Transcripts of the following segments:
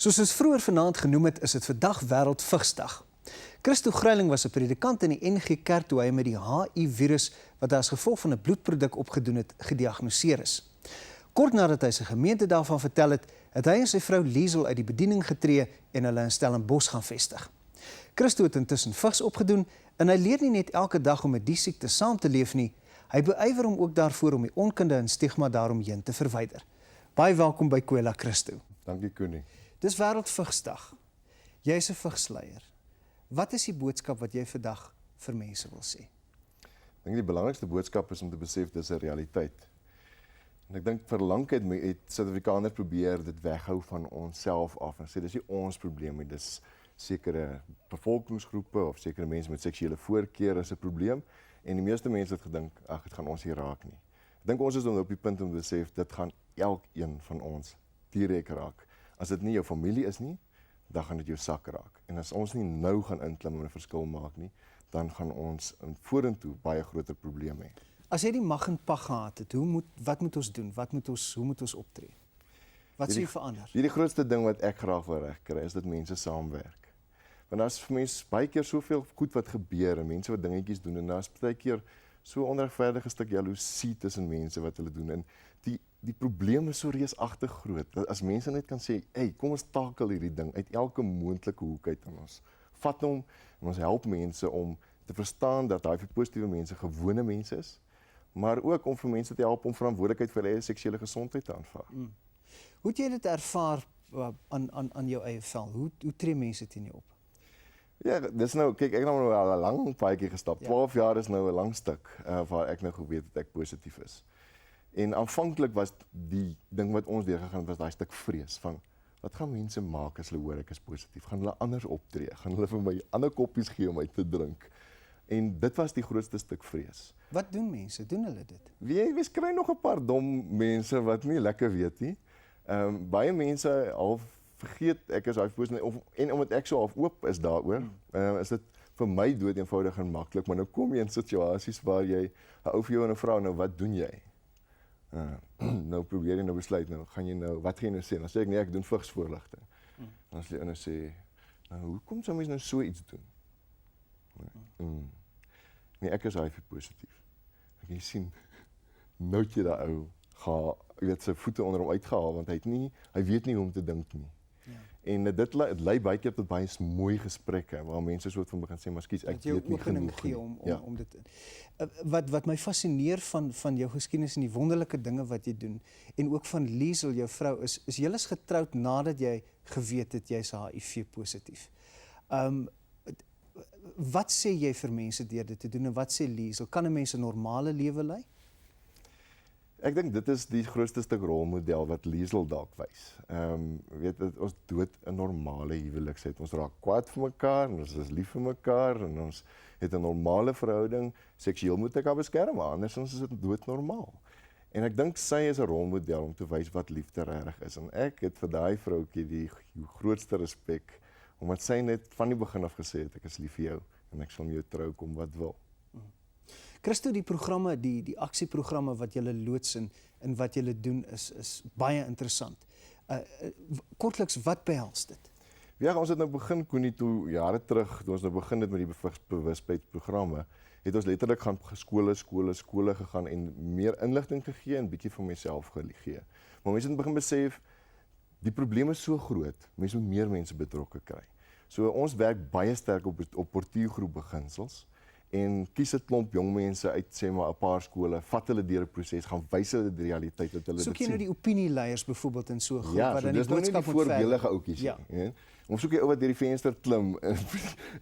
Soos ons vroeër vanaand genoem het, is dit vandag wêreld vigsdag. Christo Gruyling was 'n predikant in die NG Kerk toe hy met die HIV-virus wat as gevolg van 'n bloedproduk opgedoen het, gediagnoseer is. Kort nadat hy sy gemeente daarvan vertel het, het hy en sy vrou Liesel uit die bediening getree en hulle in Stellenbosch gaan vestig. Christo het intussen vigs opgedoen en hy leer nie net elke dag om met die siekte saam te leef nie, hy beywer hom ook daarvoor om die onkunde en stigma daaromheen te verwyder. Baie welkom by Kwela Christo. Dankie Koenie. Dis wêreld vigsdag. Jy is 'n vigsleier. Wat is die boodskap wat jy vandag vir mense wil sê? Ek dink die belangrikste boodskap is om te besef dis 'n realiteit. En ek dink vir lank het Suid-Afrikaners probeer dit weghou van onsself af en sê dis nie ons probleem nie, dis sekere bevolkingsgroepe of sekere mense met seksuele voorkeure is 'n probleem en die meeste mense het gedink, ag, dit gaan ons nie raak nie. Ek dink ons is op die punt om te besef dit gaan elkeen van ons direk raak. As dit nie jou familie is nie, dan gaan dit jou sak raak. En as ons nie nou gaan inklim en 'n verskil maak nie, dan gaan ons vorentoe baie groter probleme hê. As jy die mag en pag gehad het, wat moet ons doen? Hoe moet ons optree? Wat sê jy verander? Die grootste ding wat ek graag wil regkry is dat mense saamwerk. Want daar's vir mense baie keer soveel goed wat gebeur en mense wat dingetjies doen en daar's baie keer so onregverdige stuk jaloesie tussen mense wat hulle doen en die probleem is so reusagtig groot. As mense net kan sê, "Hey, kom ons takel hierdie ding uit elke moontlike hoek uit in ons. Vat hom en ons help mense om te verstaan dat HIV-positiewe mense gewone mense is, maar ook om vir mense te help om verantwoordelikheid vir hulle eie seksuele gesondheid te aanvaar." Hoe het jy dit ervaar aan jou eie vel? Hoe tree mense teen jou op? Ja, dis nou, kyk, ek het nou al 'n lang paadjie gestap. 12 jaar is nou 'n lang stuk waar ek nou geweet het ek positief is. En aanvanklik was die ding wat ons deurgegaan het, was daai stuk vrees van, wat gaan mense maak as hulle hoor ek is positief? Gaan hulle anders optree? Gaan hulle vir my ander koppies gee om uit te drink? En dit was die grootste stuk vrees. Wat doen mense? Doen hulle dit? Wie kry nog 'n paar dom mense wat nie lekker weet nie. Baie mense al vergeet ek is HIV-positief en omdat ek so half oop is daaroor, is dit vir my dood eenvoudig en maklik, maar nou kom jy in situasies waar jy 'n ou vir jou en 'n vrou, nou wat doen jy? Nou probeer jy nou besluit, nou gaan jy nou, wat gaan jy nou sê? Dan sê ek nee, ek doen vigsvoorligting. Dan sê jy nou sê, nou hoekom sou mens nou so iets doen? Nee, ek is HIV-positief. Ek jy sien, nou het jy daai ou jy weet sy voete onder hom uitgehaal want hy weet nie hoe om te dink nie. Ja. En dit lei baie keer tot baie mooi gesprekke waar mense soort van begin sê, maar skies, ek weet nie genoeg nie. Om dit wat my fascineer van jou geskiedenis en die wonderlike dinge wat jy doen en ook van Liesel, jou vrou, is julle is getroud nadat jy geweet het jy's HIV positief. Wat sê jy vir mense deur dit te doen en wat sê Liesel? Kan 'n mens 'n normale lewe lei? Ek dink dit is die grootste stuk rolmodel wat Liesel dalk wys. Weet dat ons dood 'n normale huwelik het. Ons raak kwaad vir mekaar en ons is lief vir mekaar en ons het 'n normale verhouding. Seksueel moet ek haar beskerm, anders is dit doodnormaal. En ek dink sy is 'n rolmodel om te wys wat liefde regtig is. En ek het vir daai vroutjie die grootste respek omdat sy net van die begin af gesê het ek is lief vir jou en ek sal met jou trou kom wat wil. Christo, die programme, die aksieprogramme wat julle loods en wat julle doen is baie interessant. Kortliks, wat behels dit? Ja, ons het nou begin, Koenie, toe jare terug, toe ons nou begin het met die bewustheidsprogramme, het ons letterlik gaan skole gegaan en meer inligting gegee en bietjie van myself gegee. Maar mense het begin besef, die probleem is so groot, mense moet meer mense betrokke kry. So ons werk baie sterk op portuïergroep beginsels, en kies 'n klomp jong mense uit, sê maar 'n paar skole, vat hulle deur 'n proses, gaan wys hulle die realiteit dat hulle dit sien. Soek jy nou die opinieleiers byvoorbeeld in so 'n groep wat dan die boodskap moet voorbeeldige ouetjies nie. Ons soek jy ou wat deur die venster klim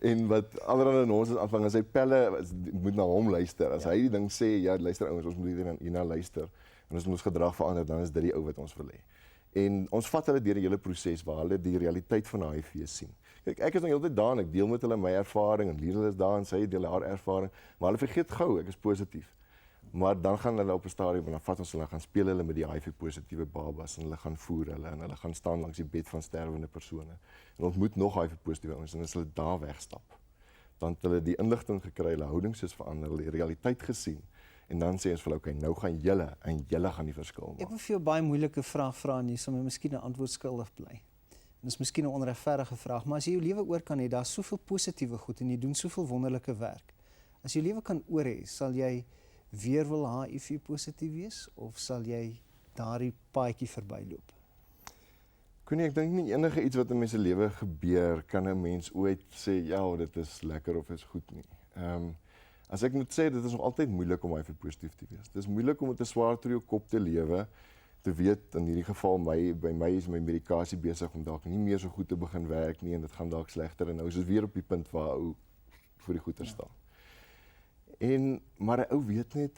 en wat allerlei nonsens aanvang en sy pelle moet na hom luister. As hy die ding sê, ja, luister ouens, ons moet hierna luister en as ons gedrag verander, dan is dit die ou wat ons wil hê. En ons vat hulle deur die hele proses waar hulle die realiteit van HIV sien. Kyk, ek is nou heeltyd daar en ek deel met hulle my ervaring en Liesel is daar en sy deel haar ervaring, maar hulle vergeet gou ek is positief. Maar dan gaan hulle op 'n stadium en dan vat ons hulle gaan speel hulle met die HIV-positiewe babas en hulle gaan voer hulle en hulle gaan staan langs die bed van sterwende persone en ontmoet nog HIV-positiewe ouens en as hulle daar wegstap, dan het hulle die inligting gekry, hulle houdings is verander, hulle die realiteit gesien. En dan sê ons vir hulle, okay, nou gaan julle en julle gaan die verskil maak. Ek wil vir jou baie moeilike vraag vra en jy sal my miskien 'n antwoord skuldig bly. Dit is miskien 'n onregverdige vraag, maar as jy jou lewe oor kan hê, daar's soveel positiewe goed en jy doen soveel wonderlike werk. As jy lewe kan oor hê, sal jy weer wil HIV positief wees of sal jy daardie paadjie verbyloop? Koenie, ek dink nie enige iets wat in mense lewe gebeur kan 'n mens ooit sê ja, dit is lekker of is goed nie. As ek moet sê, dit is nog altyd moeilik om HIV positief te wees. Dit is moeilik om met 'n swaar oor jou kop te lewe, te weet in hierdie geval by my is my medikasie besig om dalk nie meer so goed te begin werk nie en dit gaan dalk slegter en nou is dit weer op die punt waar ou voor die goeie staan. Maar 'n ou weet net,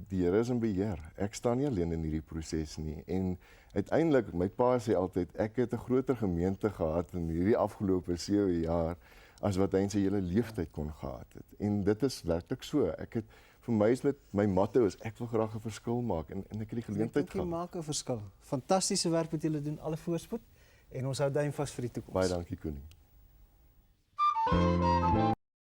die Here is in beheer. Ek staan nie alleen in hierdie proses nie. En uiteindelik, my pa sê altyd, ek het 'n groter gemeente gehad in hierdie afgelope 7 jaar as wat hy in sy hele lewenstyd kon gehad het. En dit is werklik so. Vir my is met my motto is ek wil graag 'n verskil maak en ek het die geleentheid gehad. Ek maak 'n verskil. Fantastiese werk wat julle doen, alle voorspoed en ons hou duim vas vir die toekoms. Baie dankie, Koenie.